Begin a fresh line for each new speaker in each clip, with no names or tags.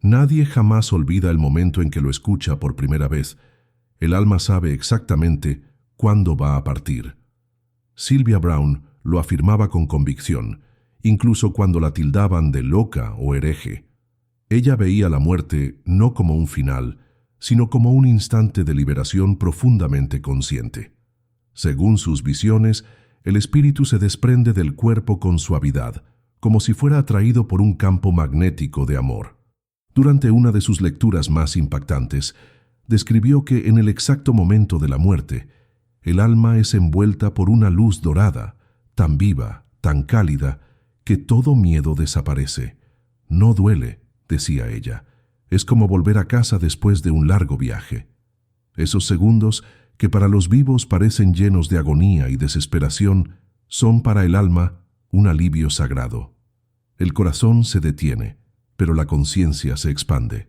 Nadie jamás olvida el momento en que lo escucha por primera vez. El alma sabe exactamente cuándo va a partir. Sylvia Browne lo afirmaba con convicción, incluso cuando la tildaban de loca o hereje. Ella veía la muerte no como un final, sino como un instante de liberación profundamente consciente. Según sus visiones, el espíritu se desprende del cuerpo con suavidad, como si fuera atraído por un campo magnético de amor. Durante una de sus lecturas más impactantes, describió que en el exacto momento de la muerte, el alma es envuelta por una luz dorada, tan viva, tan cálida, que todo miedo desaparece. No duele, decía ella. Es como volver a casa después de un largo viaje. Esos segundos, que para los vivos parecen llenos de agonía y desesperación, son para el alma un alivio sagrado. El corazón se detiene, pero la conciencia se expande.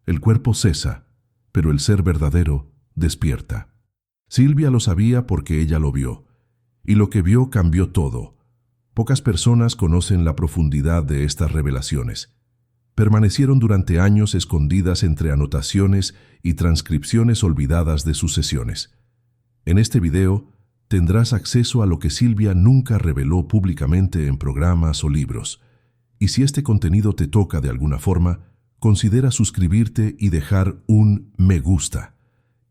El cuerpo cesa, pero el ser verdadero despierta. Sylvia lo sabía porque ella lo vio, y lo que vio cambió todo. Pocas personas conocen la profundidad de estas revelaciones. Permanecieron durante años escondidas entre anotaciones y transcripciones olvidadas de sus sesiones. En este video tendrás acceso a lo que Sylvia nunca reveló públicamente en programas o libros. Y si este contenido te toca de alguna forma, considera suscribirte y dejar un me gusta.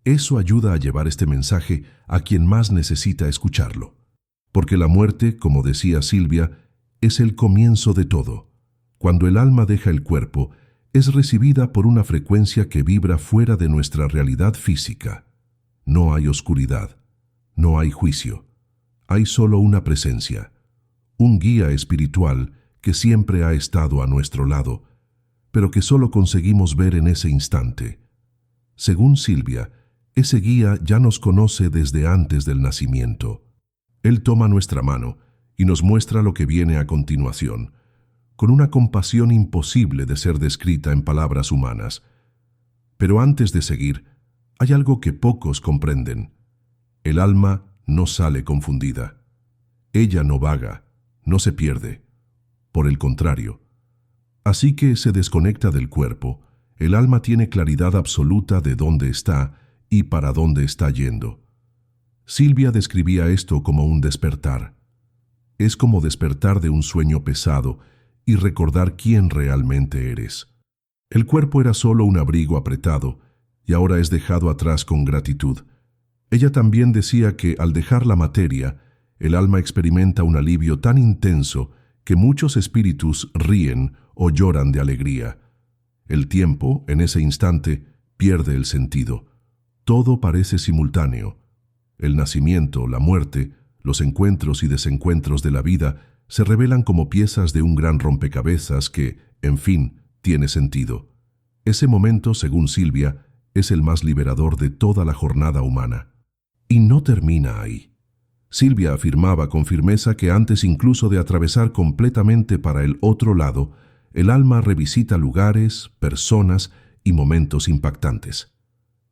Eso ayuda a llevar este mensaje a quien más necesita escucharlo. Porque la muerte, como decía Sylvia, es el comienzo de todo. Cuando el alma deja el cuerpo, es recibida por una frecuencia que vibra fuera de nuestra realidad física. No hay oscuridad, no hay juicio, hay solo una presencia, un guía espiritual que siempre ha estado a nuestro lado, pero que solo conseguimos ver en ese instante. Según Sylvia, ese guía ya nos conoce desde antes del nacimiento. Él toma nuestra mano y nos muestra lo que viene a continuación, con una compasión imposible de ser descrita en palabras humanas. Pero antes de seguir, hay algo que pocos comprenden. El alma no sale confundida. Ella no vaga, no se pierde. Por el contrario. Así que se desconecta del cuerpo, el alma tiene claridad absoluta de dónde está y para dónde está yendo. Sylvia describía esto como un despertar. Es como despertar de un sueño pesado y recordar quién realmente eres. El cuerpo era solo un abrigo apretado y ahora es dejado atrás con gratitud. Ella también decía que al dejar la materia, el alma experimenta un alivio tan intenso que muchos espíritus ríen o lloran de alegría. El tiempo, en ese instante, pierde el sentido. Todo parece simultáneo. El nacimiento, la muerte, los encuentros y desencuentros de la vida se revelan como piezas de un gran rompecabezas que, en fin, tiene sentido. Ese momento, según Sylvia, es el más liberador de toda la jornada humana. Y no termina ahí. Sylvia afirmaba con firmeza que antes incluso de atravesar completamente para el otro lado, el alma revisita lugares, personas y momentos impactantes.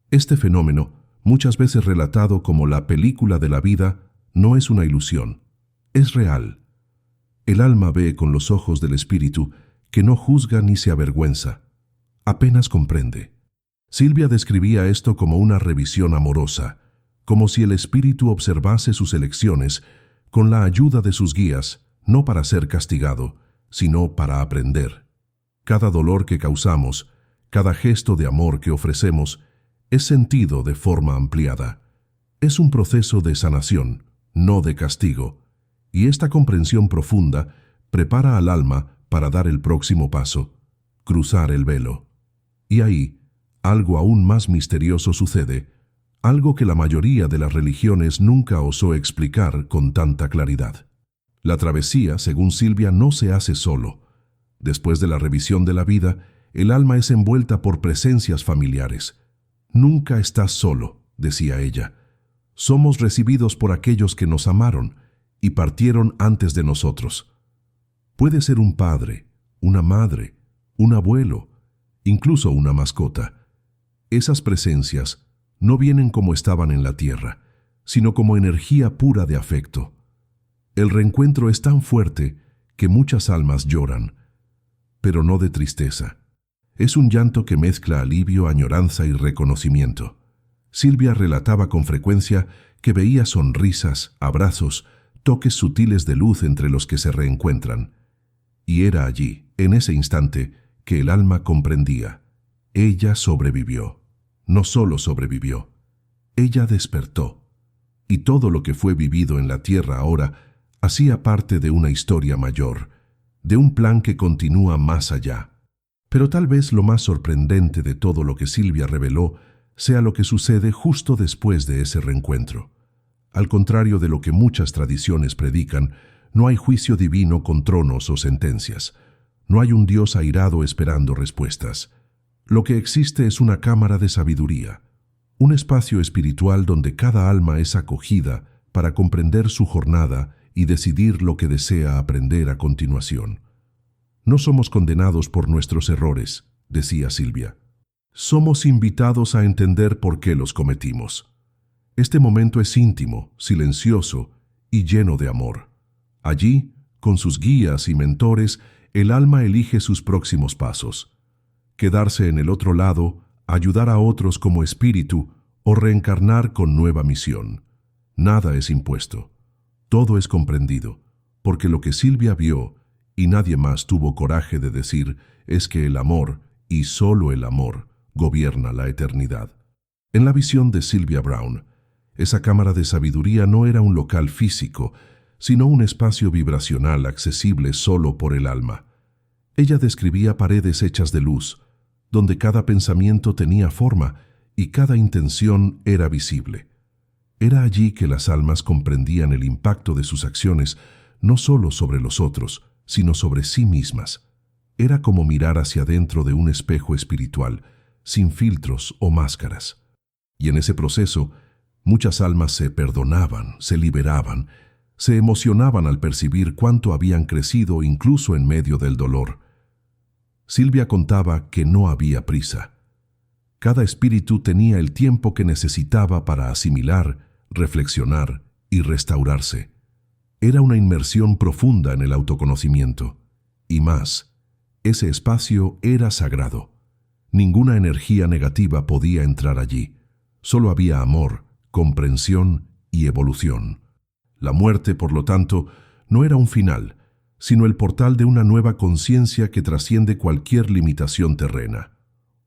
Este fenómeno, muchas veces relatado como la película de la vida, no es una ilusión, es real. El alma ve con los ojos del espíritu que no juzga ni se avergüenza, apenas comprende. Sylvia describía esto como una revisión amorosa, como si el espíritu observase sus elecciones con la ayuda de sus guías, no para ser castigado, sino para aprender. Cada dolor que causamos, cada gesto de amor que ofrecemos, es sentido de forma ampliada. Es un proceso de sanación, no de castigo, y esta comprensión profunda prepara al alma para dar el próximo paso, cruzar el velo. Y ahí, algo aún más misterioso sucede, algo que la mayoría de las religiones nunca osó explicar con tanta claridad. La travesía, según Sylvia, no se hace solo. Después de la revisión de la vida, el alma es envuelta por presencias familiares. Nunca estás solo, decía ella. Somos recibidos por aquellos que nos amaron y partieron antes de nosotros. Puede ser un padre, una madre, un abuelo, incluso una mascota. Esas presencias no vienen como estaban en la tierra, sino como energía pura de afecto. El reencuentro es tan fuerte que muchas almas lloran, pero no de tristeza. Es un llanto que mezcla alivio, añoranza y reconocimiento. Silvia relataba con frecuencia que veía sonrisas, abrazos, toques sutiles de luz entre los que se reencuentran. Y era allí, en ese instante, que el alma comprendía. Ella sobrevivió. No solo sobrevivió, ella despertó. Y todo lo que fue vivido en la tierra ahora hacía parte de una historia mayor, de un plan que continúa más allá. Pero tal vez lo más sorprendente de todo lo que Silvia reveló sea lo que sucede justo después de ese reencuentro. Al contrario de lo que muchas tradiciones predican, no hay juicio divino con tronos o sentencias. No hay un Dios airado esperando respuestas. Lo que existe es una cámara de sabiduría, un espacio espiritual donde cada alma es acogida para comprender su jornada y decidir lo que desea aprender a continuación. No somos condenados por nuestros errores, decía Silvia. Somos invitados a entender por qué los cometimos. Este momento es íntimo, silencioso y lleno de amor. Allí, con sus guías y mentores, el alma elige sus próximos pasos. Quedarse en el otro lado, ayudar a otros como espíritu o reencarnar con nueva misión. Nada es impuesto. Todo es comprendido, porque lo que Silvia vio, y nadie más tuvo coraje de decir, es que el amor, y solo el amor, gobierna la eternidad. En la visión de Sylvia Browne, esa cámara de sabiduría no era un local físico, sino un espacio vibracional accesible solo por el alma. Ella describía paredes hechas de luz, donde cada pensamiento tenía forma y cada intención era visible. Era allí que las almas comprendían el impacto de sus acciones, no solo sobre los otros, sino sobre sí mismas. Era como mirar hacia adentro de un espejo espiritual, sin filtros o máscaras. Y en ese proceso, muchas almas se perdonaban, se liberaban, se emocionaban al percibir cuánto habían crecido incluso en medio del dolor. Silvia contaba que no había prisa. Cada espíritu tenía el tiempo que necesitaba para asimilar, reflexionar y restaurarse. Era una inmersión profunda en el autoconocimiento. Y más, ese espacio era sagrado. Ninguna energía negativa podía entrar allí. Solo había amor, comprensión y evolución. La muerte, por lo tanto, no era un final, sino el portal de una nueva conciencia que trasciende cualquier limitación terrena.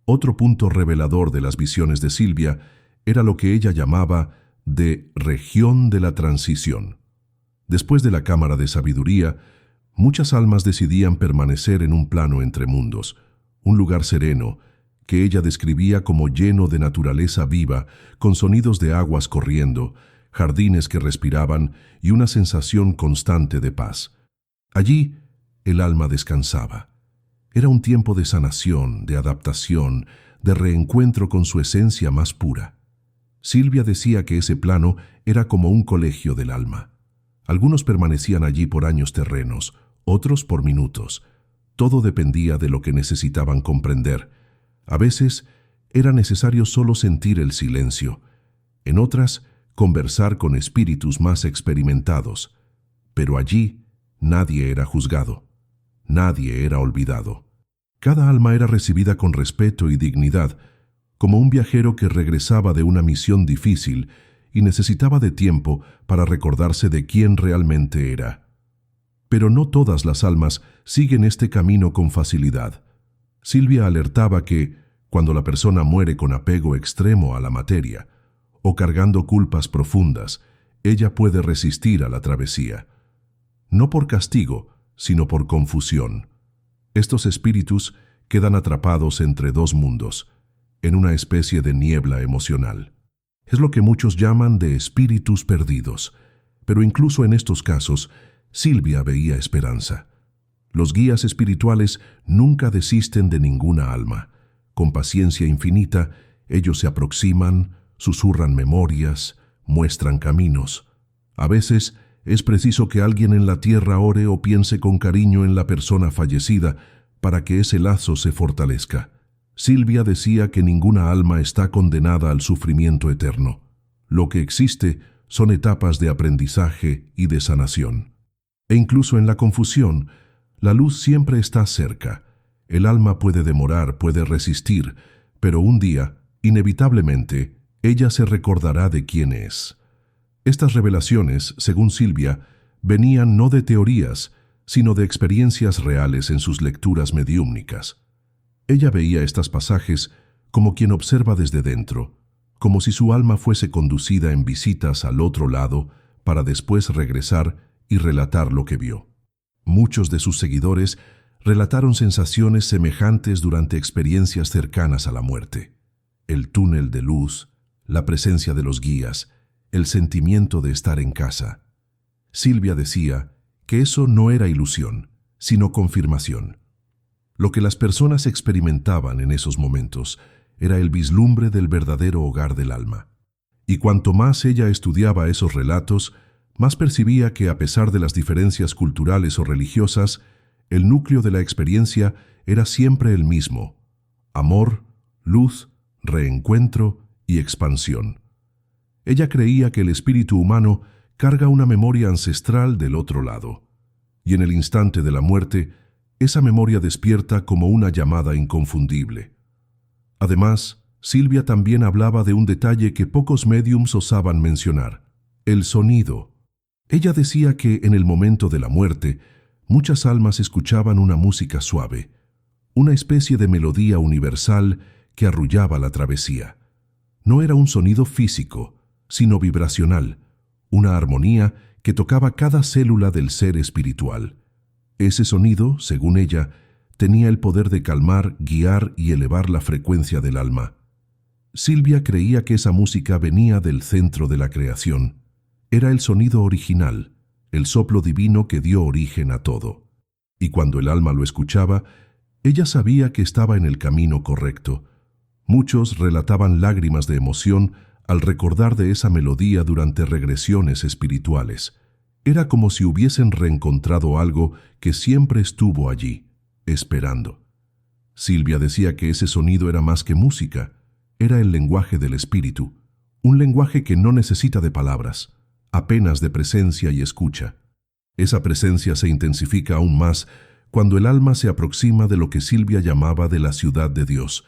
Otro punto revelador de las visiones de Silvia era lo que ella llamaba de región de la transición. Después de la cámara de sabiduría, muchas almas decidían permanecer en un plano entre mundos, un lugar sereno, que ella describía como lleno de naturaleza viva, con sonidos de aguas corriendo, jardines que respiraban y una sensación constante de paz. Allí, el alma descansaba. Era un tiempo de sanación, de adaptación, de reencuentro con su esencia más pura. Silvia decía que ese plano era como un colegio del alma. Algunos permanecían allí por años terrenos, otros por minutos. Todo dependía de lo que necesitaban comprender. A veces era necesario solo sentir el silencio. En otras, conversar con espíritus más experimentados. Pero allí nadie era juzgado. Nadie era olvidado. Cada alma era recibida con respeto y dignidad, como un viajero que regresaba de una misión difícil y necesitaba de tiempo para recordarse de quién realmente era. Pero no todas las almas siguen este camino con facilidad. Silvia alertaba que, cuando la persona muere con apego extremo a la materia, o cargando culpas profundas, ella puede resistir a la travesía. No por castigo, sino por confusión. Estos espíritus quedan atrapados entre dos mundos, en una especie de niebla emocional. Es lo que muchos llaman de espíritus perdidos, pero incluso en estos casos, Silvia veía esperanza. Los guías espirituales nunca desisten de ninguna alma. Con paciencia infinita, ellos se aproximan, susurran memorias, muestran caminos. A veces es preciso que alguien en la tierra ore o piense con cariño en la persona fallecida para que ese lazo se fortalezca. Silvia decía que ninguna alma está condenada al sufrimiento eterno. Lo que existe son etapas de aprendizaje y de sanación. E incluso en la confusión, la luz siempre está cerca. El alma puede demorar, puede resistir, pero un día, inevitablemente, ella se recordará de quién es. Estas revelaciones, según Silvia, venían no de teorías, sino de experiencias reales en sus lecturas mediúmnicas. Ella veía estos pasajes como quien observa desde dentro, como si su alma fuese conducida en visitas al otro lado para después regresar y relatar lo que vio. Muchos de sus seguidores relataron sensaciones semejantes durante experiencias cercanas a la muerte. El túnel de luz, la presencia de los guías, el sentimiento de estar en casa. Silvia decía que eso no era ilusión, sino confirmación. Lo que las personas experimentaban en esos momentos era el vislumbre del verdadero hogar del alma. Y cuanto más ella estudiaba esos relatos, más percibía que, a pesar de las diferencias culturales o religiosas, el núcleo de la experiencia era siempre el mismo: amor, luz, reencuentro y expansión. Ella creía que el espíritu humano carga una memoria ancestral del otro lado, y en el instante de la muerte, esa memoria despierta como una llamada inconfundible. Además, Silvia también hablaba de un detalle que pocos médiums osaban mencionar: el sonido. Ella decía que en el momento de la muerte, muchas almas escuchaban una música suave, una especie de melodía universal que arrullaba la travesía. No era un sonido físico, sino vibracional, una armonía que tocaba cada célula del ser espiritual. Ese sonido, según ella, tenía el poder de calmar, guiar y elevar la frecuencia del alma. Silvia creía que esa música venía del centro de la creación. Era el sonido original, el soplo divino que dio origen a todo. Y cuando el alma lo escuchaba, ella sabía que estaba en el camino correcto. Muchos relataban lágrimas de emoción al recordar de esa melodía durante regresiones espirituales. Era como si hubiesen reencontrado algo que siempre estuvo allí, esperando. Silvia decía que ese sonido era más que música, era el lenguaje del espíritu, un lenguaje que no necesita de palabras, apenas de presencia y escucha. Esa presencia se intensifica aún más cuando el alma se aproxima de lo que Silvia llamaba de la ciudad de Dios,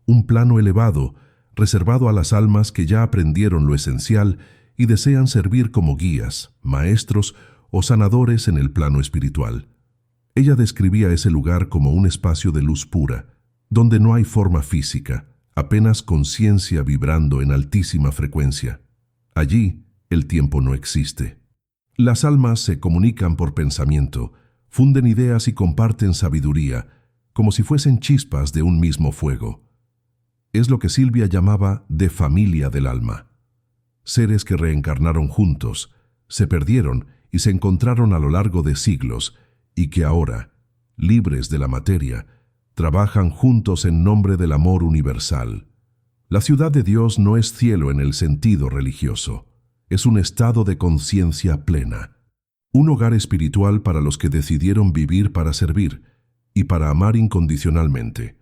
un plano elevado, reservado a las almas que ya aprendieron lo esencial y desean servir como guías, maestros o sanadores en el plano espiritual. Ella describía ese lugar como un espacio de luz pura, donde no hay forma física, apenas conciencia vibrando en altísima frecuencia. Allí, el tiempo no existe. Las almas se comunican por pensamiento, funden ideas y comparten sabiduría, como si fuesen chispas de un mismo fuego. Es lo que Silvia llamaba de familia del alma. Seres que reencarnaron juntos, se perdieron y se encontraron a lo largo de siglos, y que ahora, libres de la materia, trabajan juntos en nombre del amor universal. La ciudad de Dios no es cielo en el sentido religioso, es un estado de conciencia plena, un hogar espiritual para los que decidieron vivir para servir y para amar incondicionalmente.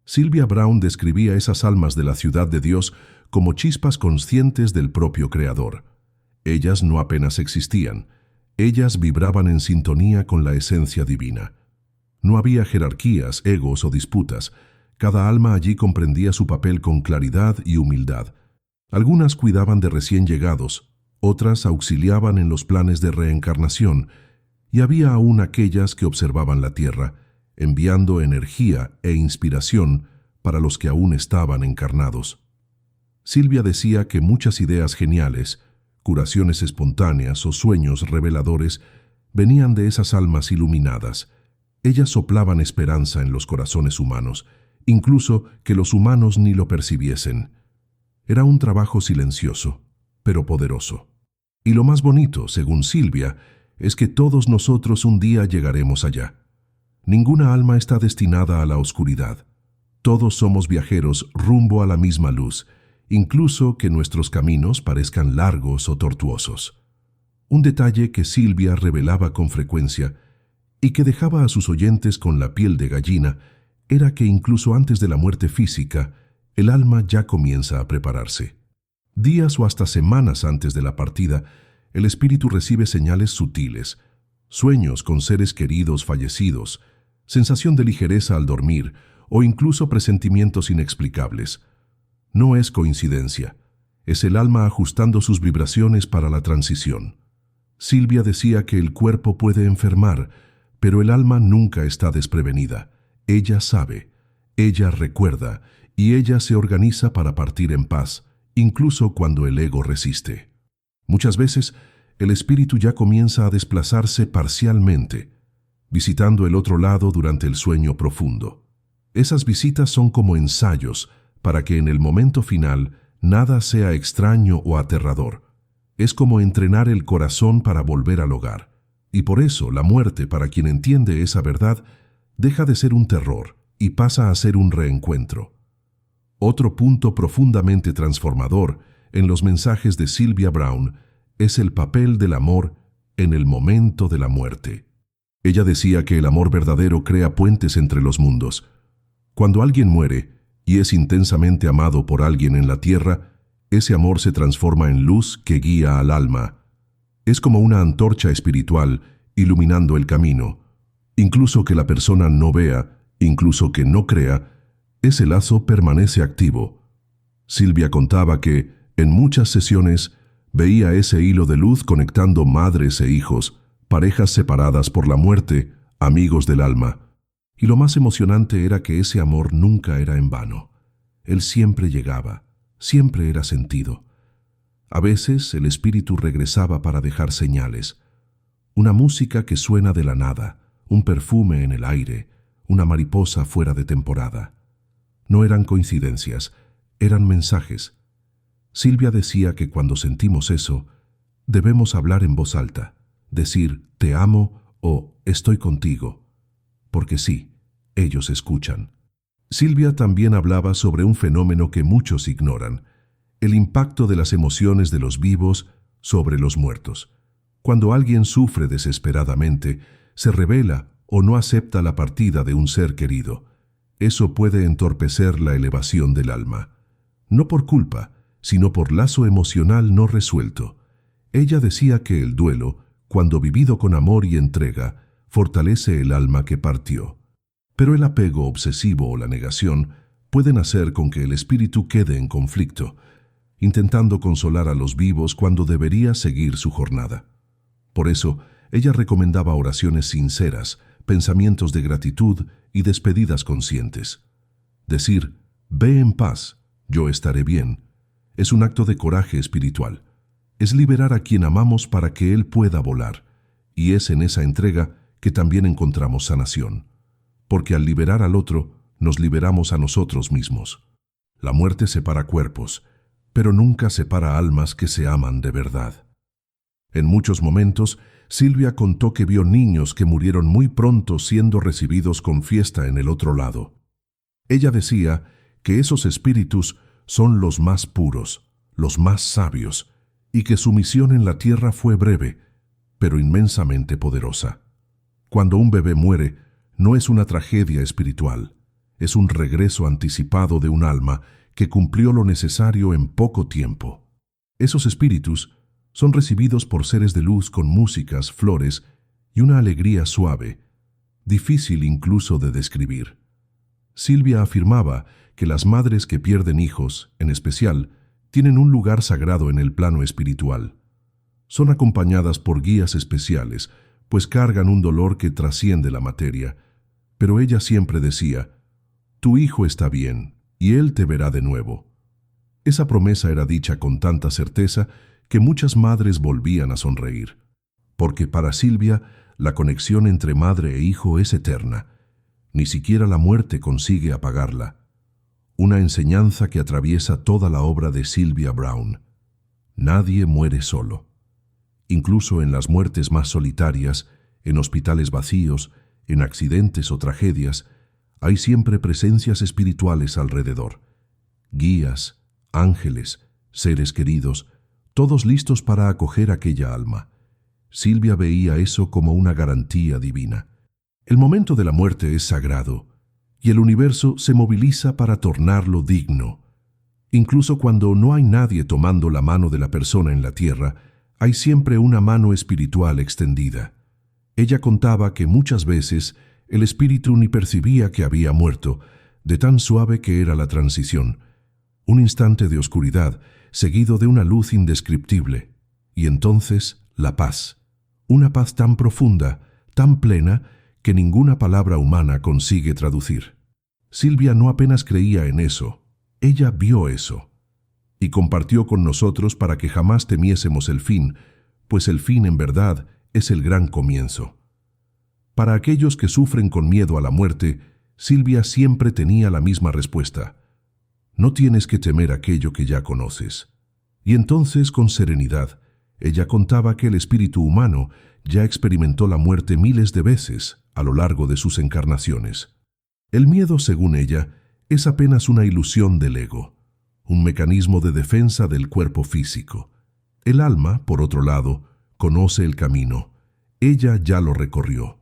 Sylvia Browne describía esas almas de la ciudad de Dios como chispas conscientes del propio Creador. Ellas no apenas existían, ellas vibraban en sintonía con la esencia divina. No había jerarquías, egos o disputas. Cada alma allí comprendía su papel con claridad y humildad. Algunas cuidaban de recién llegados, otras auxiliaban en los planes de reencarnación, y había aún aquellas que observaban la tierra, enviando energía e inspiración para los que aún estaban encarnados. Silvia decía que muchas ideas geniales, curaciones espontáneas o sueños reveladores venían de esas almas iluminadas. Ellas soplaban esperanza en los corazones humanos, incluso que los humanos ni lo percibiesen. Era un trabajo silencioso, pero poderoso. Y lo más bonito, según Silvia, es que todos nosotros un día llegaremos allá. Ninguna alma está destinada a la oscuridad. Todos somos viajeros rumbo a la misma luz, incluso que nuestros caminos parezcan largos o tortuosos. Un detalle que Silvia revelaba con frecuencia y que dejaba a sus oyentes con la piel de gallina era que incluso antes de la muerte física, el alma ya comienza a prepararse. Días o hasta semanas antes de la partida, el espíritu recibe señales sutiles, sueños con seres queridos fallecidos, sensación de ligereza al dormir o incluso presentimientos inexplicables. No es coincidencia, es el alma ajustando sus vibraciones para la transición. Silvia decía que el cuerpo puede enfermar, pero el alma nunca está desprevenida. Ella sabe, ella recuerda y ella se organiza para partir en paz, incluso cuando el ego resiste. Muchas veces, el espíritu ya comienza a desplazarse parcialmente, visitando el otro lado durante el sueño profundo. Esas visitas son como ensayos para que en el momento final nada sea extraño o aterrador. Es como entrenar el corazón para volver al hogar. Y por eso la muerte, para quien entiende esa verdad, deja de ser un terror y pasa a ser un reencuentro. Otro punto profundamente transformador en los mensajes de Sylvia Browne es el papel del amor en el momento de la muerte. Ella decía que el amor verdadero crea puentes entre los mundos. Cuando alguien muere y es intensamente amado por alguien en la tierra, ese amor se transforma en luz que guía al alma. Es como una antorcha espiritual iluminando el camino. Incluso que la persona no vea, incluso que no crea, ese lazo permanece activo. Silvia contaba que, en muchas sesiones, veía ese hilo de luz conectando madres e hijos, parejas separadas por la muerte, amigos del alma. Y lo más emocionante era que ese amor nunca era en vano. Él siempre llegaba, siempre era sentido. A veces el espíritu regresaba para dejar señales. Una música que suena de la nada, un perfume en el aire, una mariposa fuera de temporada. No eran coincidencias, eran mensajes. Silvia decía que cuando sentimos eso, debemos hablar en voz alta, decir «te amo» o «estoy contigo», porque sí, ellos escuchan. Silvia también hablaba sobre un fenómeno que muchos ignoran, el impacto de las emociones de los vivos sobre los muertos. Cuando alguien sufre desesperadamente, se rebela o no acepta la partida de un ser querido. Eso puede entorpecer la elevación del alma. No por culpa, sino por lazo emocional no resuelto. Ella decía que el duelo, cuando vivido con amor y entrega, fortalece el alma que partió. Pero el apego obsesivo o la negación pueden hacer con que el espíritu quede en conflicto, intentando consolar a los vivos cuando debería seguir su jornada. Por eso, ella recomendaba oraciones sinceras, pensamientos de gratitud y despedidas conscientes. Decir, «Ve en paz, yo estaré bien», es un acto de coraje espiritual. Es liberar a quien amamos para que él pueda volar, y es en esa entrega que también encontramos sanación. Porque al liberar al otro, nos liberamos a nosotros mismos. La muerte separa cuerpos, pero nunca separa almas que se aman de verdad. En muchos momentos, Silvia contó que vio niños que murieron muy pronto siendo recibidos con fiesta en el otro lado. Ella decía que esos espíritus son los más puros, los más sabios, y que su misión en la tierra fue breve, pero inmensamente poderosa. Cuando un bebé muere, no es una tragedia espiritual, es un regreso anticipado de un alma que cumplió lo necesario en poco tiempo. Esos espíritus son recibidos por seres de luz con músicas, flores y una alegría suave, difícil incluso de describir. Silvia afirmaba que las madres que pierden hijos, en especial, tienen un lugar sagrado en el plano espiritual. Son acompañadas por guías especiales, pues cargan un dolor que trasciende la materia. Pero ella siempre decía, «Tu hijo está bien, y él te verá de nuevo». Esa promesa era dicha con tanta certeza que muchas madres volvían a sonreír. Porque para Silvia, la conexión entre madre e hijo es eterna. Ni siquiera la muerte consigue apagarla. Una enseñanza que atraviesa toda la obra de Sylvia Browne. Nadie muere solo. Incluso en las muertes más solitarias, en hospitales vacíos, en accidentes o tragedias, hay siempre presencias espirituales alrededor. Guías, ángeles, seres queridos, todos listos para acoger aquella alma. Silvia veía eso como una garantía divina. El momento de la muerte es sagrado, y el universo se moviliza para tornarlo digno. Incluso cuando no hay nadie tomando la mano de la persona en la tierra, hay siempre una mano espiritual extendida. Ella contaba que muchas veces El espíritu ni percibía que había muerto, de tan suave que era la transición. Un instante de oscuridad, seguido de una luz indescriptible, y entonces la paz. Una paz tan profunda, tan plena, que ninguna palabra humana consigue traducir. Silvia no apenas creía en eso, ella vio eso, y compartió con nosotros para que jamás temiésemos el fin, pues el fin en verdad es el gran comienzo. Para aquellos que sufren con miedo a la muerte, Silvia siempre tenía la misma respuesta: no tienes que temer aquello que ya conoces. Y entonces, con serenidad, ella contaba que el espíritu humano ya experimentó la muerte miles de veces a lo largo de sus encarnaciones. El miedo, según ella, es apenas una ilusión del ego, un mecanismo de defensa del cuerpo físico. El alma, por otro lado, conoce el camino. Ella ya lo recorrió.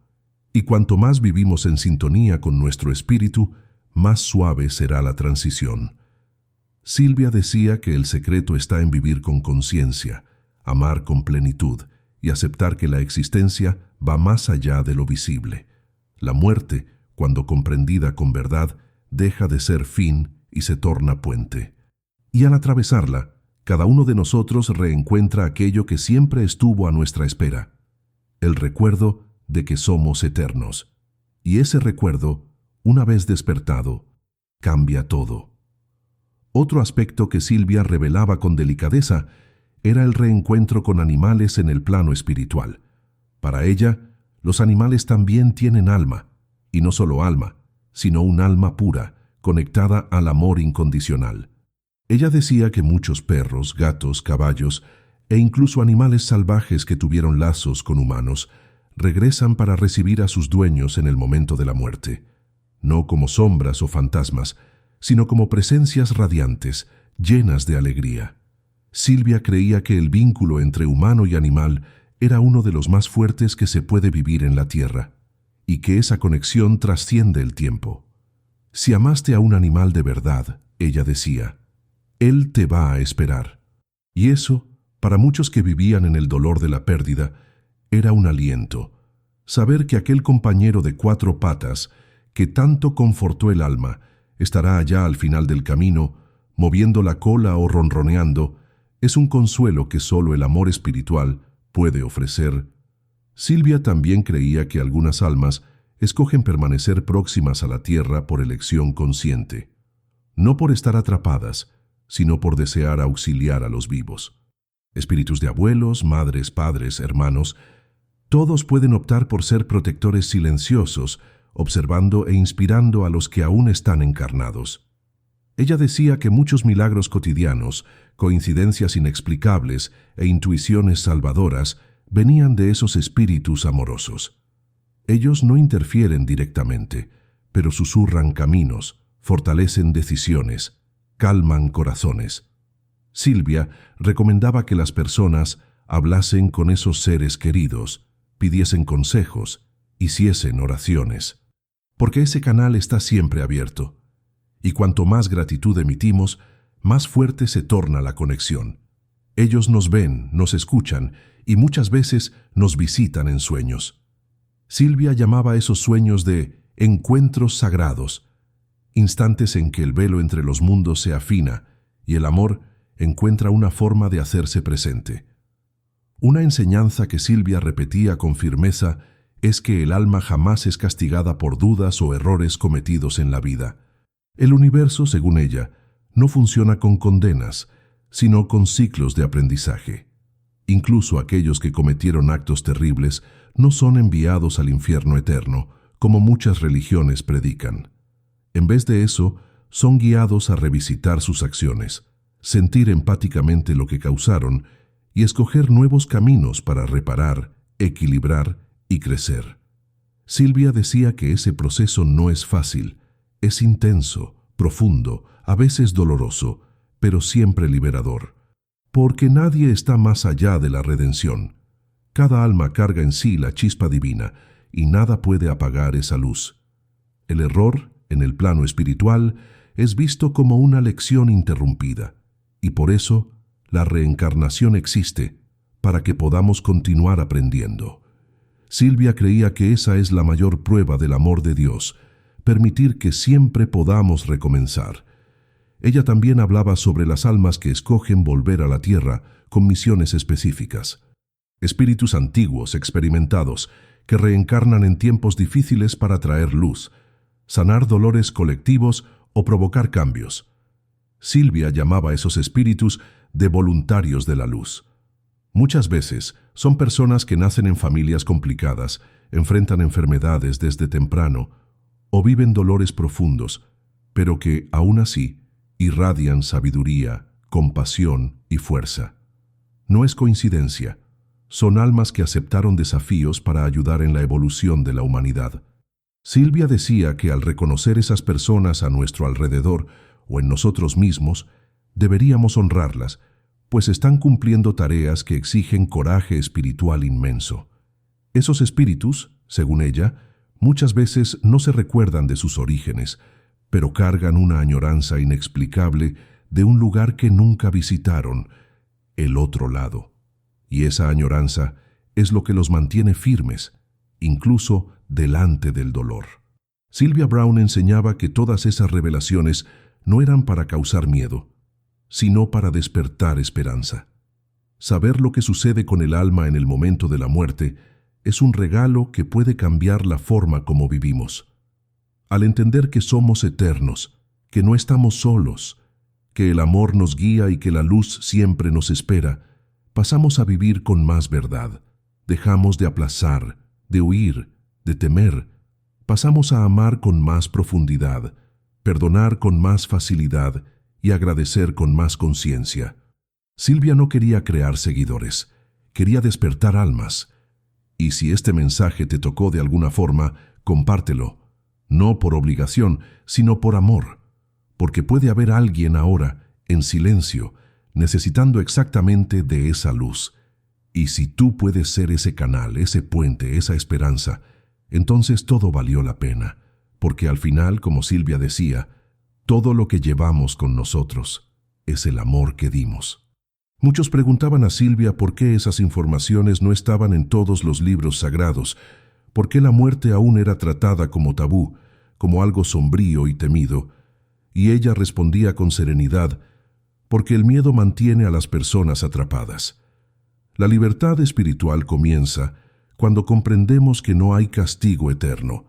Y cuanto más vivimos en sintonía con nuestro espíritu, más suave será la transición. Silvia decía que el secreto está en vivir con conciencia, amar con plenitud y aceptar que la existencia va más allá de lo visible. La muerte, cuando comprendida con verdad, deja de ser fin y se torna puente. Y al atravesarla, cada uno de nosotros reencuentra aquello que siempre estuvo a nuestra espera: el recuerdo de que somos eternos. Y ese recuerdo, una vez despertado, cambia todo. Otro aspecto que Silvia revelaba con delicadeza era el reencuentro con animales en el plano espiritual. Para ella, los animales también tienen alma, y no solo alma, sino un alma pura, conectada al amor incondicional. Ella decía que muchos perros, gatos, caballos e incluso animales salvajes que tuvieron lazos con humanos regresan para recibir a sus dueños en el momento de la muerte, no como sombras o fantasmas, sino como presencias radiantes, llenas de alegría. Silvia creía que el vínculo entre humano y animal era uno de los más fuertes que se puede vivir en la tierra, y que esa conexión trasciende el tiempo. Si amaste a un animal de verdad, ella decía, él te va a esperar. Y eso, para muchos que vivían en el dolor de la pérdida, era un aliento. Saber que aquel compañero de 4 patas, que tanto confortó el alma, estará allá al final del camino, moviendo la cola o ronroneando, es un consuelo que solo el amor espiritual puede ofrecer. Silvia también creía que algunas almas escogen permanecer próximas a la tierra por elección consciente, no por estar atrapadas, sino por desear auxiliar a los vivos. Espíritus de abuelos, madres, padres, hermanos, todos pueden optar por ser protectores silenciosos, observando e inspirando a los que aún están encarnados. Ella decía que muchos milagros cotidianos, coincidencias inexplicables e intuiciones salvadoras venían de esos espíritus amorosos. Ellos no interfieren directamente, pero susurran caminos, fortalecen decisiones, calman corazones. Silvia recomendaba que las personas hablasen con esos seres queridos, pidiesen consejos, hiciesen oraciones, porque ese canal está siempre abierto. Y cuanto más gratitud emitimos, más fuerte se torna la conexión. Ellos nos ven, nos escuchan y muchas veces nos visitan en sueños. Silvia llamaba esos sueños de encuentros sagrados, instantes en que el velo entre los mundos se afina y el amor encuentra una forma de hacerse presente. Una enseñanza que Silvia repetía con firmeza es que el alma jamás es castigada por dudas o errores cometidos en la vida. El universo, según ella, no funciona con condenas, sino con ciclos de aprendizaje. Incluso aquellos que cometieron actos terribles no son enviados al infierno eterno, como muchas religiones predican. En vez de eso, son guiados a revisitar sus acciones, sentir empáticamente lo que causaron y escoger nuevos caminos para reparar, equilibrar y crecer. Silvia decía que ese proceso no es fácil, es intenso, profundo, a veces doloroso, pero siempre liberador. Porque nadie está más allá de la redención. Cada alma carga en sí la chispa divina y nada puede apagar esa luz. El error, en el plano espiritual, es visto como una lección interrumpida, y por eso la reencarnación existe, para que podamos continuar aprendiendo. Silvia creía que esa es la mayor prueba del amor de Dios, permitir que siempre podamos recomenzar. Ella también hablaba sobre las almas que escogen volver a la tierra con misiones específicas. Espíritus antiguos, experimentados, que reencarnan en tiempos difíciles para traer luz, sanar dolores colectivos o provocar cambios. Silvia llamaba a esos espíritus de voluntarios de la luz. Muchas veces son personas que nacen en familias complicadas, enfrentan enfermedades desde temprano o viven dolores profundos, pero que, aún así, irradian sabiduría, compasión y fuerza. No es coincidencia. Son almas que aceptaron desafíos para ayudar en la evolución de la humanidad. Silvia decía que al reconocer esas personas a nuestro alrededor o en nosotros mismos, deberíamos honrarlas, pues están cumpliendo tareas que exigen coraje espiritual inmenso. Esos espíritus, según ella, muchas veces no se recuerdan de sus orígenes, pero cargan una añoranza inexplicable de un lugar que nunca visitaron, el otro lado. Y esa añoranza es lo que los mantiene firmes, incluso delante del dolor. Sylvia Browne enseñaba que todas esas revelaciones no eran para causar miedo, sino para despertar esperanza. Saber lo que sucede con el alma en el momento de la muerte es un regalo que puede cambiar la forma como vivimos. Al entender que somos eternos, que no estamos solos, que el amor nos guía y que la luz siempre nos espera, pasamos a vivir con más verdad. Dejamos de aplazar, de huir, de temer. Pasamos a amar con más profundidad, perdonar con más facilidad y agradecer con más conciencia. Silvia no quería crear seguidores, quería despertar almas. Y si este mensaje te tocó de alguna forma, compártelo, no por obligación, sino por amor, porque puede haber alguien ahora, en silencio, necesitando exactamente de esa luz. Y si tú puedes ser ese canal, ese puente, esa esperanza, entonces todo valió la pena, porque al final, como Silvia decía, todo lo que llevamos con nosotros es el amor que dimos. Muchos preguntaban a Silvia por qué esas informaciones no estaban en todos los libros sagrados, por qué la muerte aún era tratada como tabú, como algo sombrío y temido, y ella respondía con serenidad, porque el miedo mantiene a las personas atrapadas. La libertad espiritual comienza cuando comprendemos que no hay castigo eterno,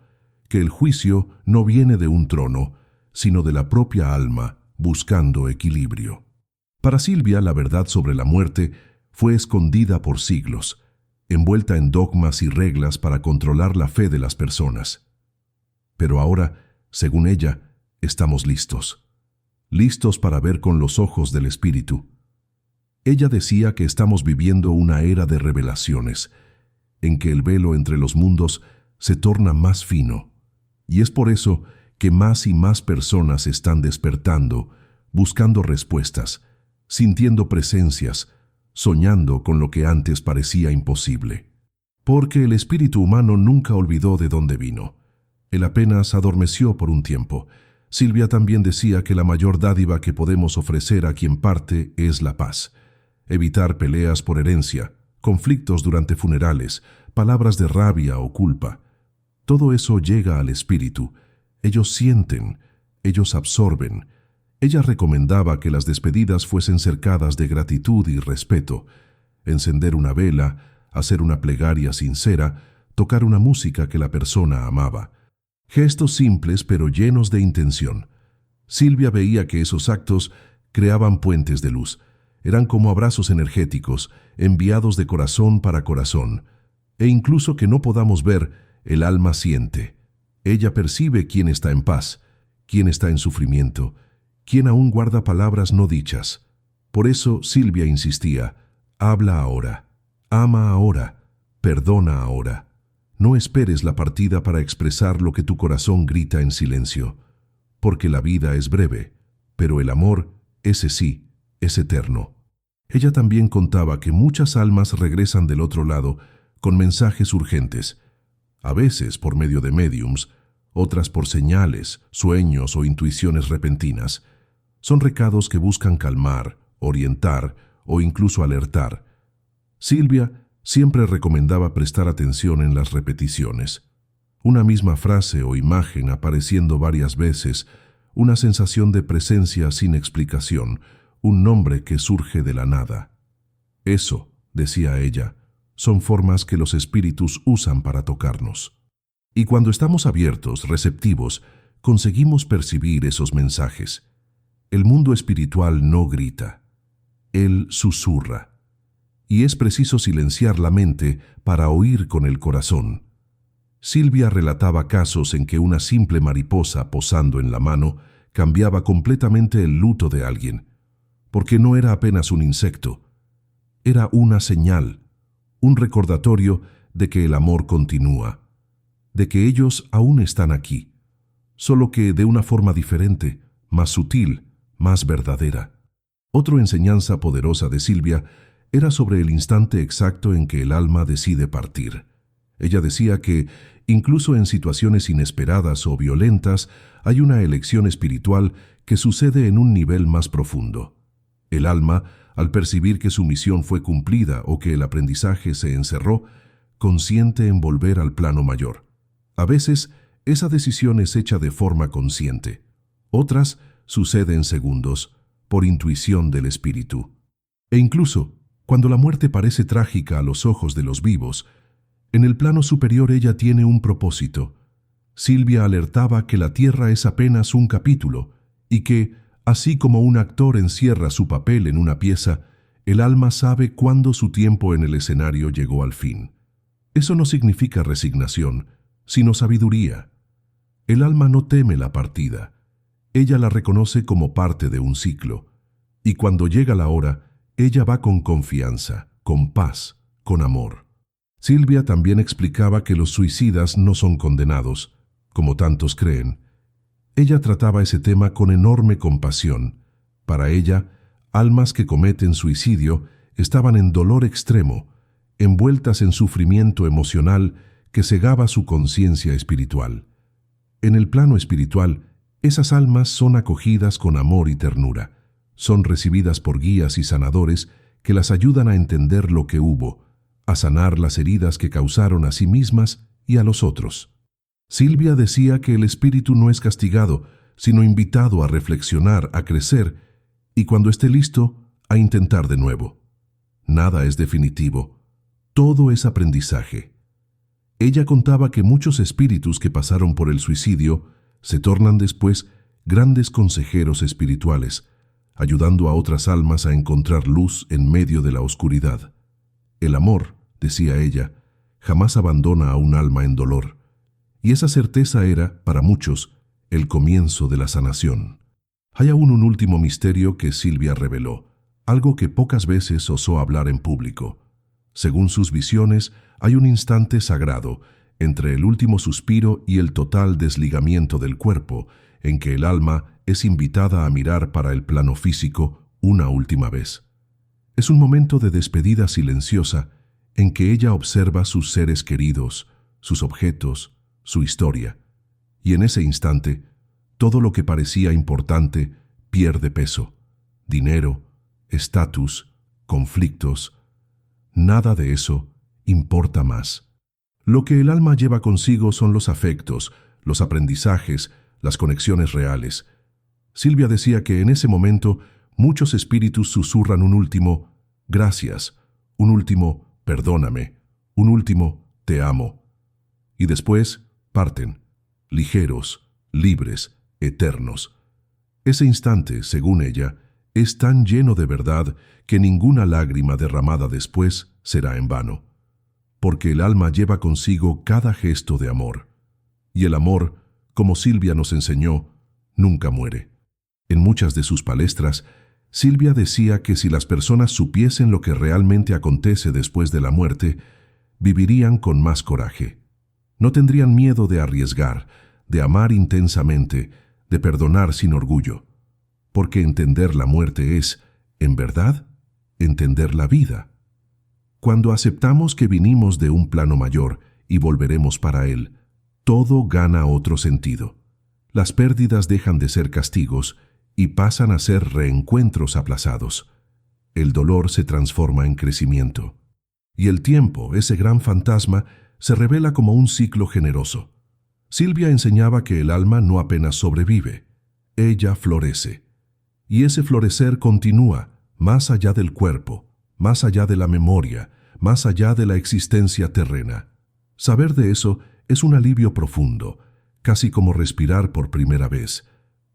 que el juicio no viene de un trono, sino de la propia alma buscando equilibrio. Para Silvia, la verdad sobre la muerte fue escondida por siglos, envuelta en dogmas y reglas para controlar la fe de las personas. Pero ahora, según ella, estamos listos para ver con los ojos del Espíritu. Ella decía que estamos viviendo una era de revelaciones, en que el velo entre los mundos se torna más fino, y es por eso que más y más personas están despertando, buscando respuestas, sintiendo presencias, soñando con lo que antes parecía imposible. Porque el espíritu humano nunca olvidó de dónde vino. Él apenas adormeció por un tiempo. Silvia también decía que la mayor dádiva que podemos ofrecer a quien parte es la paz. Evitar peleas por herencia, conflictos durante funerales, palabras de rabia o culpa. Todo eso llega al espíritu. Ellos sienten, ellos absorben. Ella recomendaba que las despedidas fuesen cercadas de gratitud y respeto. Encender una vela, hacer una plegaria sincera, tocar una música que la persona amaba. Gestos simples pero llenos de intención. Silvia veía que esos actos creaban puentes de luz. Eran como abrazos energéticos, enviados de corazón para corazón. E incluso que no podamos ver, el alma siente. Ella percibe quién está en paz, quién está en sufrimiento, quién aún guarda palabras no dichas. Por eso Silvia insistía, habla ahora, ama ahora, perdona ahora. No esperes la partida para expresar lo que tu corazón grita en silencio, porque la vida es breve, pero el amor, ese sí, es eterno. Ella también contaba que muchas almas regresan del otro lado con mensajes urgentes, a veces por medio de médiums, otras por señales, sueños o intuiciones repentinas. Son recados que buscan calmar, orientar o incluso alertar. Silvia Siempre recomendaba prestar atención en las repeticiones. Una misma frase o imagen apareciendo varias veces, una sensación de presencia sin explicación, un nombre que surge de la nada. Eso, decía ella, son formas que los espíritus usan para tocarnos. Y cuando estamos abiertos, receptivos, conseguimos percibir esos mensajes. El mundo espiritual no grita, él susurra. Y es preciso silenciar la mente para oír con el corazón. Silvia relataba casos en que una simple mariposa posando en la mano cambiaba completamente el luto de alguien, porque no era apenas un insecto, era una señal, un recordatorio de que el amor continúa, de que ellos aún están aquí, solo que de una forma diferente, más sutil, más verdadera. Otra enseñanza poderosa de Silvia era sobre el instante exacto en que el alma decide partir. Ella decía que, incluso en situaciones inesperadas o violentas, hay una elección espiritual que sucede en un nivel más profundo. El alma, al percibir que su misión fue cumplida o que el aprendizaje se encerró, consiente en volver al plano mayor. A veces, esa decisión es hecha de forma consciente. Otras sucede en segundos, por intuición del espíritu. E incluso, cuando la muerte parece trágica a los ojos de los vivos, en el plano superior ella tiene un propósito. Silvia alertaba que la tierra es apenas un capítulo y que, así como un actor encierra su papel en una pieza, el alma sabe cuándo su tiempo en el escenario llegó al fin. Eso no significa resignación, sino sabiduría. El alma no teme la partida. Ella la reconoce como parte de un ciclo. Y cuando llega la hora, ella va con confianza, con paz, con amor. Silvia también explicaba que los suicidas no son condenados, como tantos creen. Ella trataba ese tema con enorme compasión. Para ella, almas que cometen suicidio estaban en dolor extremo, envueltas en sufrimiento emocional que cegaba su conciencia espiritual. En el plano espiritual, esas almas son acogidas con amor y ternura. Son recibidas por guías y sanadores que las ayudan a entender lo que hubo, a sanar las heridas que causaron a sí mismas y a los otros. Silvia decía que el espíritu no es castigado, sino invitado a reflexionar, a crecer, y cuando esté listo, a intentar de nuevo. Nada es definitivo, todo es aprendizaje. Ella contaba que muchos espíritus que pasaron por el suicidio se tornan después grandes consejeros espirituales, ayudando a otras almas a encontrar luz en medio de la oscuridad. El amor, decía ella, jamás abandona a un alma en dolor, y esa certeza era, para muchos, el comienzo de la sanación. Hay aún un último misterio que Silvia reveló, algo que pocas veces osó hablar en público. Según sus visiones, hay un instante sagrado entre el último suspiro y el total desligamiento del cuerpo, en que el alma es invitada a mirar para el plano físico una última vez. Es un momento de despedida silenciosa en que ella observa sus seres queridos, sus objetos, su historia, y en ese instante, todo lo que parecía importante pierde peso. Dinero, estatus, conflictos, nada de eso importa más. Lo que el alma lleva consigo son los afectos, los aprendizajes, las conexiones reales. Silvia decía que en ese momento muchos espíritus susurran un último «gracias», un último «perdóname», un último «te amo». Y después parten, ligeros, libres, eternos. Ese instante, según ella, es tan lleno de verdad que ninguna lágrima derramada después será en vano, porque el alma lleva consigo cada gesto de amor. Y el amor, como Silvia nos enseñó, nunca muere. En muchas de sus palestras, Silvia decía que si las personas supiesen lo que realmente acontece después de la muerte, vivirían con más coraje. No tendrían miedo de arriesgar, de amar intensamente, de perdonar sin orgullo, porque entender la muerte es, en verdad, entender la vida. Cuando aceptamos que vinimos de un plano mayor y volveremos para él, todo gana otro sentido. Las pérdidas dejan de ser castigos y pasan a ser reencuentros aplazados. El dolor se transforma en crecimiento. Y el tiempo, ese gran fantasma, se revela como un ciclo generoso. Silvia enseñaba que el alma no apenas sobrevive, ella florece. Y ese florecer continúa más allá del cuerpo, más allá de la memoria, más allá de la existencia terrena. Saber de eso es un alivio profundo, casi como respirar por primera vez,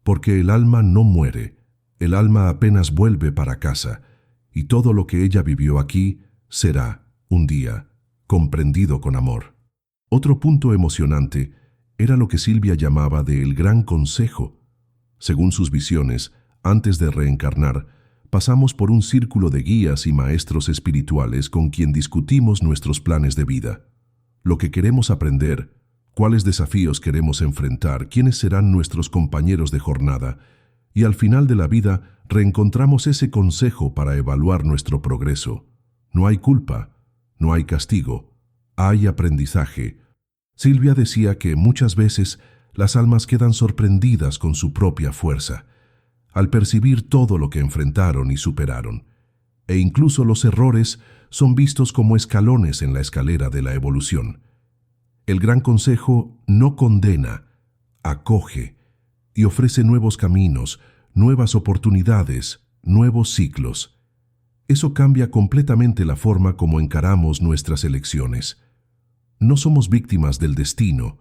porque el alma no muere, el alma apenas vuelve para casa, y todo lo que ella vivió aquí será, un día, comprendido con amor. Otro punto emocionante era lo que Silvia llamaba de el gran consejo. Según sus visiones, antes de reencarnar, pasamos por un círculo de guías y maestros espirituales con quien discutimos nuestros planes de vida, lo que queremos aprender, cuáles desafíos queremos enfrentar, quiénes serán nuestros compañeros de jornada, y al final de la vida reencontramos ese consejo para evaluar nuestro progreso. No hay culpa, no hay castigo, hay aprendizaje. Silvia decía que muchas veces las almas quedan sorprendidas con su propia fuerza, al percibir todo lo que enfrentaron y superaron, e incluso los errores son vistos como escalones en la escalera de la evolución. El gran consejo no condena, acoge y ofrece nuevos caminos, nuevas oportunidades, nuevos ciclos. Eso cambia completamente la forma como encaramos nuestras elecciones. No somos víctimas del destino,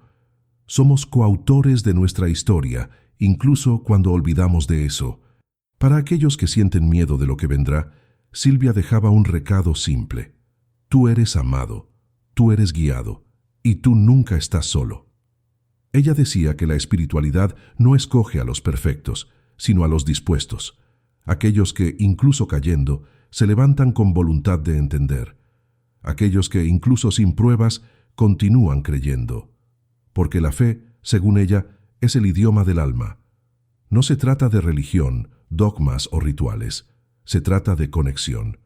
somos coautores de nuestra historia, incluso cuando olvidamos de eso. Para aquellos que sienten miedo de lo que vendrá, Silvia dejaba un recado simple. Tú eres amado, tú eres guiado, y tú nunca estás solo. Ella decía que la espiritualidad no escoge a los perfectos, sino a los dispuestos, aquellos que, incluso cayendo, se levantan con voluntad de entender, aquellos que, incluso sin pruebas, continúan creyendo. Porque la fe, según ella, es el idioma del alma. No se trata de religión, dogmas o rituales. Se trata de conexión,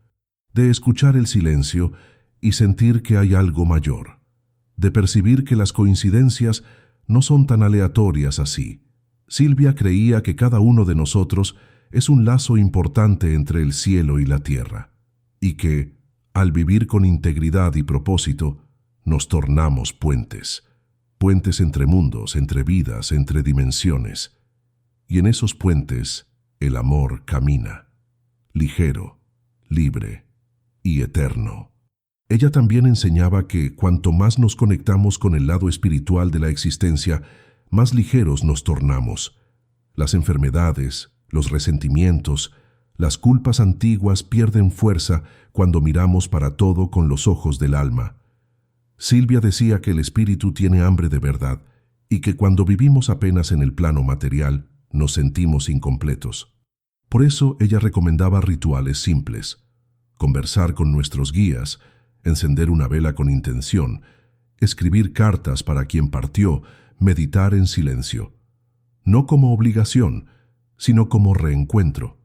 de escuchar el silencio y sentir que hay algo mayor, de percibir que las coincidencias no son tan aleatorias así. Silvia creía que cada uno de nosotros es un lazo importante entre el cielo y la tierra, y que, al vivir con integridad y propósito, nos tornamos puentes entre mundos, entre vidas, entre dimensiones. Y en esos puentes, el amor camina, ligero, libre y eterno. Ella también enseñaba que cuanto más nos conectamos con el lado espiritual de la existencia, más ligeros nos tornamos. Las enfermedades, los resentimientos, las culpas antiguas pierden fuerza cuando miramos para todo con los ojos del alma. Silvia decía que el espíritu tiene hambre de verdad y que cuando vivimos apenas en el plano material, nos sentimos incompletos. Por eso ella recomendaba rituales simples: conversar con nuestros guías, encender una vela con intención, escribir cartas para quien partió, meditar en silencio. No como obligación, sino como reencuentro.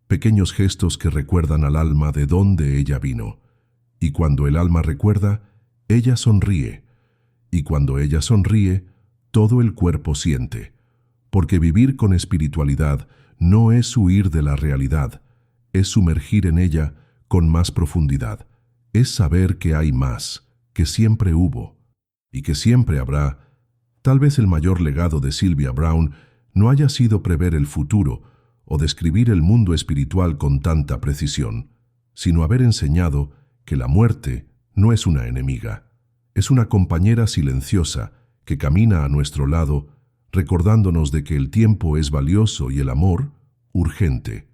Pequeños gestos que recuerdan al alma de dónde ella vino. Y cuando el alma recuerda, ella sonríe. Y cuando ella sonríe, todo el cuerpo siente. Porque vivir con espiritualidad no es huir de la realidad, es sumergir en ella con más profundidad. Es saber que hay más, que siempre hubo y que siempre habrá. Tal vez el mayor legado de Sylvia Browne no haya sido prever el futuro o describir el mundo espiritual con tanta precisión, sino haber enseñado que la muerte no es una enemiga, es una compañera silenciosa que camina a nuestro lado, recordándonos de que el tiempo es valioso y el amor urgente.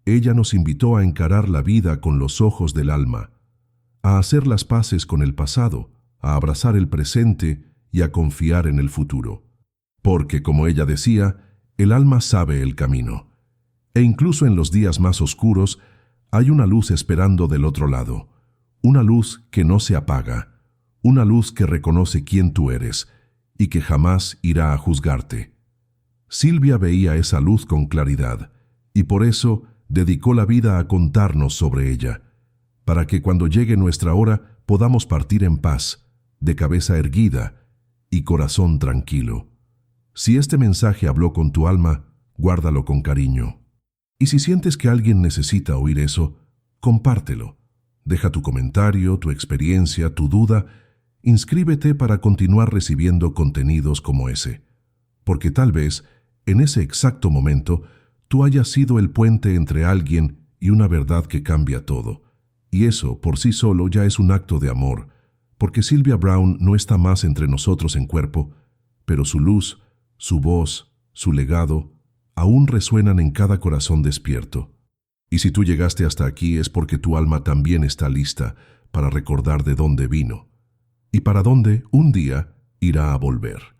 Ella nos invitó a encarar la vida con los ojos del alma, a hacer las paces con el pasado, a abrazar el presente y a confiar en el futuro. Porque, como ella decía, el alma sabe el camino. E incluso en los días más oscuros hay una luz esperando del otro lado, una luz que no se apaga, una luz que reconoce quién tú eres y que jamás irá a juzgarte. Silvia veía esa luz con claridad y por eso dedicó la vida a contarnos sobre ella, para que cuando llegue nuestra hora podamos partir en paz, de cabeza erguida y corazón tranquilo. Si este mensaje habló con tu alma, guárdalo con cariño. Y si sientes que alguien necesita oír eso, compártelo. Deja tu comentario, tu experiencia, tu duda. Inscríbete para continuar recibiendo contenidos como ese. Porque tal vez, en ese exacto momento, tú hayas sido el puente entre alguien y una verdad que cambia todo. Y eso, por sí solo, ya es un acto de amor, porque Sylvia Browne no está más entre nosotros en cuerpo, pero su luz, su voz, su legado, aún resuenan en cada corazón despierto. Y si tú llegaste hasta aquí es porque tu alma también está lista para recordar de dónde vino y para dónde un día irá a volver.